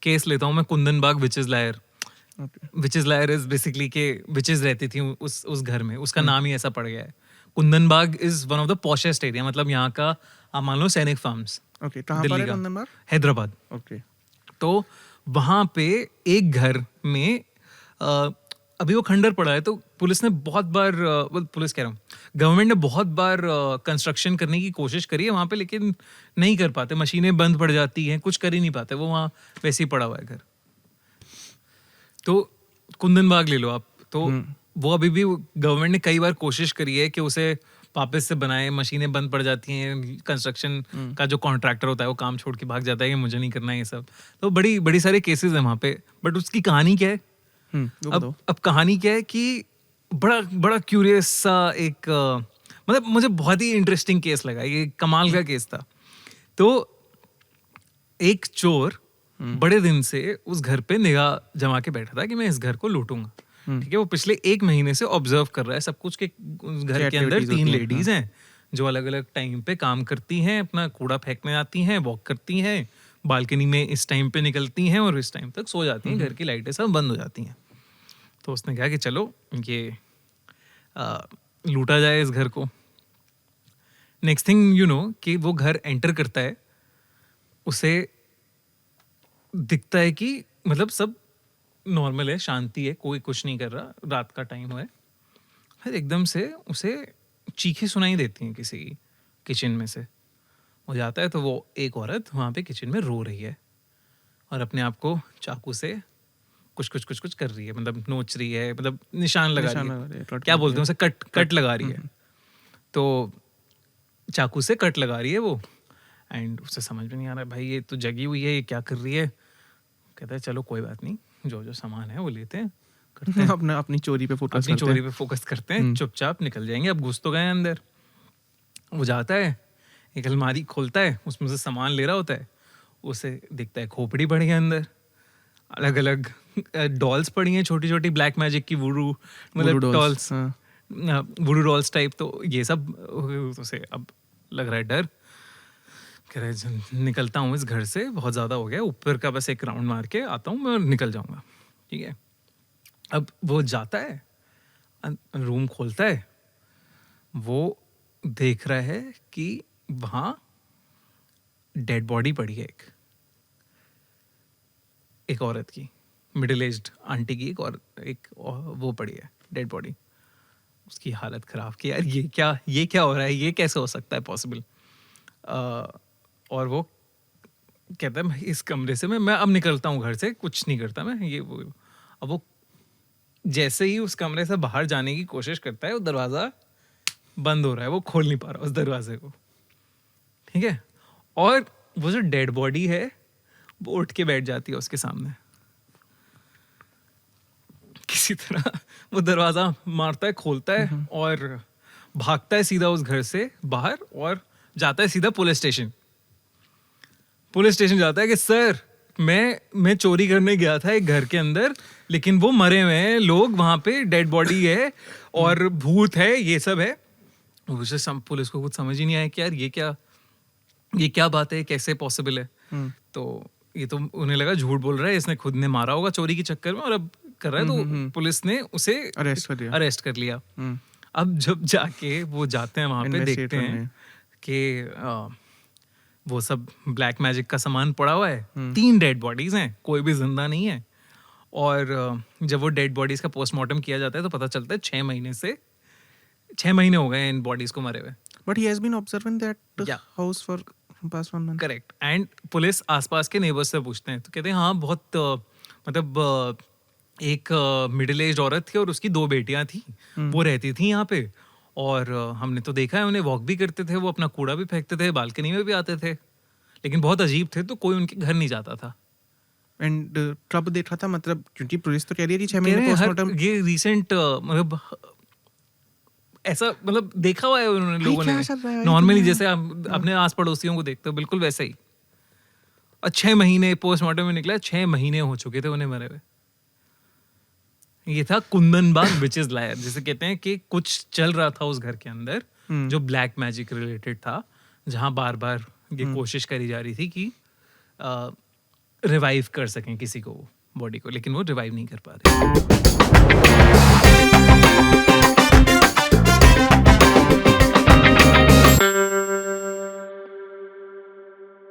Case लेता हूँ मैं Kundan Bagh witches lair. Okay. Witches lair is basically के विचेस रहती थी उस घर में, उसका नाम ही ऐसा पड़ गया है. Kundan Bagh is one of the poshest area, मतलब यहाँ का आप मान लो सैनिक फार्म्स. Okay, कहाँ पर दिल्ली है का कुंदन बाग? हैदराबाद. Okay. तो वहाँ पे एक घर में अभी वो खंडर पड़ा है, तो पुलिस ने बहुत बार पुलिस कह रहा हूँ, गवर्नमेंट ने बहुत बार कंस्ट्रक्शन करने की कोशिश करी है वहाँ पे, लेकिन नहीं कर पाते, मशीनें बंद पड़ जाती हैं, कुछ कर ही नहीं पाते, वो वहाँ वैसे ही पड़ा हुआ है घर. तो कुंदन बाग ले लो आप, तो वो अभी भी गवर्नमेंट ने कई बार कोशिश करी है कि उसे वापस से बनाए, मशीनें बंद पड़ जाती हैं, कंस्ट्रक्शन का जो कॉन्ट्रैक्टर होता है वो काम छोड़ के भाग जाता है कि मुझे नहीं करना है ये सब. तो बड़ी बड़ी सारे केसेस हैं वहाँ पे. बट उसकी कहानी क्या है? अब कहानी क्या है कि बड़ा बड़ा क्यूरियस सा एक मतलब मुझे बहुत ही इंटरेस्टिंग केस लगा, ये कमाल का केस था. तो एक चोर बड़े दिन से उस घर पे निगाह जमा के बैठा था कि मैं इस घर को लूटूंगा. ठीक है, वो पिछले 1 महीने से ऑब्जर्व कर रहा है सब कुछ, के उस घर के अंदर 3 लेडीज हैं जो अलग अलग टाइम पे काम करती हैं, अपना कूड़ा फेंकने आती हैं, वॉक करती हैं, बालकनी में इस टाइम पे निकलती हैं और इस टाइम तक सो जाती हैं, घर की लाइटें सब बंद हो जाती हैं. तो उसने कहा कि चलो ये लूटा जाए इस घर को. नेक्स्ट थिंग यू नो कि वो घर एंटर करता है, उसे दिखता है कि मतलब सब नॉर्मल है, शांति है, कोई कुछ नहीं कर रहा, रात का टाइम है. फिर एकदम से उसे चीखें सुनाई देती हैं किसी की किचन में से. वो जाता है तो वो एक औरत वहाँ पे किचन में रो रही है और अपने आप को चाकू से कुछ कर रही है, मतलब नोच रही है, मतलब निशान लगा रही है, क्या बोलते हैं उसे, कट लगा रही है. तो चाकू से कट लगा रही है वो. एंड उसे समझ में नहीं आ रहा है, भाई ये तो जगी हुई है, ये क्या कर रही है. कहता है चलो कोई बात नहीं, जो जो सामान है वो लेते हैं, करते हैं अपनी चोरी पे फोकस करते हैं, चुपचाप निकल जाएंगे, अब घुस तो गए अंदर. वो जाता है, एक अलमारी खोलता है, उसमें से सामान ले रहा होता है, उसे दिखता है खोपड़ी पड़ी है अंदर, अलग अलग डॉल्स पड़ी हैं, छोटी छोटी ब्लैक मैजिक की वुडू, मतलब डॉल्स, वुडू डॉल्स टाइप. तो ये सब उसे अब लग रहा है डर. कह रहे निकलता हूँ इस घर से, बहुत ज़्यादा हो गया, ऊपर का बस एक राउंड मार के आता हूँ मैं, निकल जाऊँगा. ठीक है, अब वो जाता है, रूम खोलता है, वो देख रहा है कि वहाँ डेड बॉडी पड़ी है, एक औरत की, मिडिल एज्ड आंटी की, एक वो पड़ी है डेड बॉडी. उसकी हालत ख़राब कि यार ये क्या हो रहा है, ये कैसे हो सकता है पॉसिबल. और वो कहता है इस कमरे से मैं अब निकलता हूँ घर से, कुछ नहीं करता मैं ये वो. अब वो जैसे ही उस कमरे से बाहर जाने की कोशिश करता है, वो दरवाज़ा बंद हो रहा है, वो खोल नहीं पा रहा उस दरवाजे को. ठीक है, और वो जो डेड बॉडी है वो उठ के बैठ जाती है उसके सामने. किसी तरह वो दरवाज़ा मारता है, खोलता है और भागता है सीधा उस घर से बाहर और जाता है सीधा पुलिस स्टेशन जाता है कि सर मैं चोरी करने गया था एक घर के अंदर, लेकिन वो मरे हुए हैं लोग, वहाँ पे डेड बॉडी है और भूत है, ये सब है. उसे पुलिस को कुछ समझ ही नहीं आया कि यार ये क्या बात है, कैसे पॉसिबल है. तो ये तो उन्हें लगा झूठ बोल रहा है, इसने खुद ने मारा होगा चोरी के चक्कर में और अब कर रहा है. तो पुलिस ने उसे अरेस्ट कर लिया. अब जब जाके वो जाते हैं वहाँ पे, देखते हैं कि वो सब ब्लैक मैजिक का सामान पड़ा हुआ है, 3 डेड बॉडीज हैं, कोई भी जिंदा नहीं है. और जब वो डेड बॉडीज का पोस्टमार्टम किया जाता है तो पता चलता है 6 महीने हो गए इन बॉडीज को मरे हुए. But he has been observing that house for past 1 month. Correct. And police आसपास के नेबर्स से पूछते हैं तो कहते हैं हाँ बहुत मतलब एक मिडिल एज औरत थी और उसकी 2 बेटियां थी, वो रहती थी यहाँ पे, और हमने तो देखा है उन्हें वॉक भी करते थे, वो अपना कूड़ा भी फेंकते थे, बालकनी में भी आते थे, लेकिन बहुत अजीब थे, तो कोई उनके घर नहीं जाता था. एंड कब देखा था, मतलब क्योंकि पुलिस तो कह रही है कि 6 महीने पोस्टमार्टम, ये रिसेंट मतलब ऐसा मतलब देखा हुआ है उन्होंने लोगों ने नॉर्मली, जैसे आप अपने आस पड़ोसियों को देखते हो बिल्कुल वैसे ही. और 6 महीने पोस्टमार्टम में निकला, 6 महीने हो चुके थे उन्हें मरे हुए. ये था कुंदन बाग विचेस लायर, जिसे कहते हैं कि कुछ चल रहा था उस घर के अंदर जो ब्लैक मैजिक रिलेटेड था, जहां बार बार ये कोशिश करी जा रही थी कि रिवाइव कर सकें किसी को बॉडी को, लेकिन वो रिवाइव नहीं कर पा रहे।